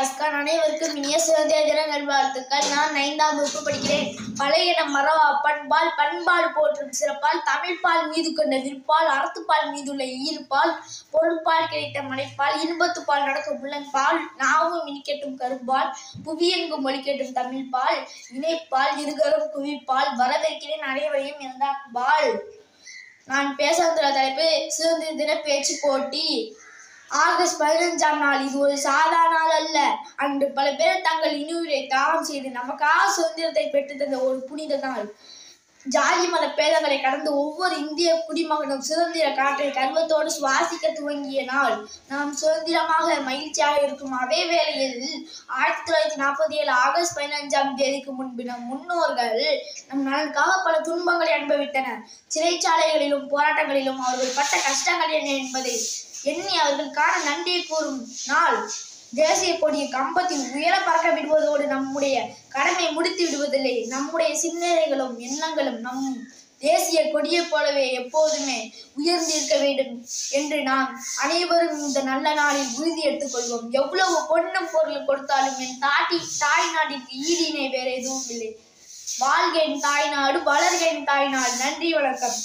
அஸ்கான். அனைவருக்கும் இனிய சுதந்திர தின நல்வாழ்த்துக்கள். நான் 5ஆம் வகுப்பு படிக்கிறேன். பழைய நம் மறவா பண்பால் பண்பாடு போற்றும் சிறப்பால் தமிழ்பால் மீது கொண்ட விற்பால் அறத்துப்பால் மீதுள்ள ஈர்ப்பால் பொருட்பால் கிடைத்த மனைப்பால் இன்பத்துப்பால் நடக்கும் உள்ளன்பால் நாவும் இனிக்கட்டும் கரும்பால் புவியெங்கும் மொழிக்கட்டும் தமிழ்பால் இணைப்பால் இருகரும் குவிப்பால் வரவேற்கிறேன் அனைவரையும் இருந்தால். நான் பேச வந்துள்ள தலைப்பு சுதந்திர தின பேச்சு போட்டி. ஆகஸ்ட் 15ஆம் நாள் இது ஒரு சாதாரண நாள் அல்ல. அன்று பல பேர் தங்கள் இன்னுயிரை தானம் செய்து நமக்காக சுதந்திரத்தை பெற்று தந்த ஒரு புனித நாள். ஜாதி மத பேதங்களை கடந்து ஒவ்வொரு இந்திய குடிமகனும் சுதந்திர காற்றை கர்வத்தோடு சுவாசிக்க துவங்கிய நாள். நாம் சுதந்திரமாக மகிழ்ச்சியாக இருக்கும் அதே வேளையில் 1947 ஆகஸ்ட் 15ஆம் தேதிக்கு முன்பு நம் முன்னோர்கள் நம் நலனுக்காக பல துன்பங்களை அனுபவித்தனர். சிறைச்சாலைகளிலும் போராட்டங்களிலும் அவர்கள் பட்ட கஷ்டங்கள் என்ன என்பதை எண்ணி அவர்களுக்கான நன்றியை கூறும் நாள். தேசிய கொடியை கம்பத்தில் உயர பறக்க விடுவதோடு நம்முடைய கடமை முடித்து விடுவதில்லை. நம்முடைய சிந்தனைகளும் எண்ணங்களும் நம் தேசிய கொடியைப் போலவே எப்போதுமே உயர்ந்திருக்க வேண்டும் என்று நாம் அனைவரும் இந்த நல்ல நாளில் உறுதி எடுத்துக்கொள்வோம். எவ்வளவு பொன்னும் பொருள் கொடுத்தாலும் என் தாய் நாட்டிற்கு ஈடினை வேற எதுவும் இல்லை. வாழ்க என் தாய்நாடு, வளர்க என் தாய்நாடு. நன்றி, வணக்கம்.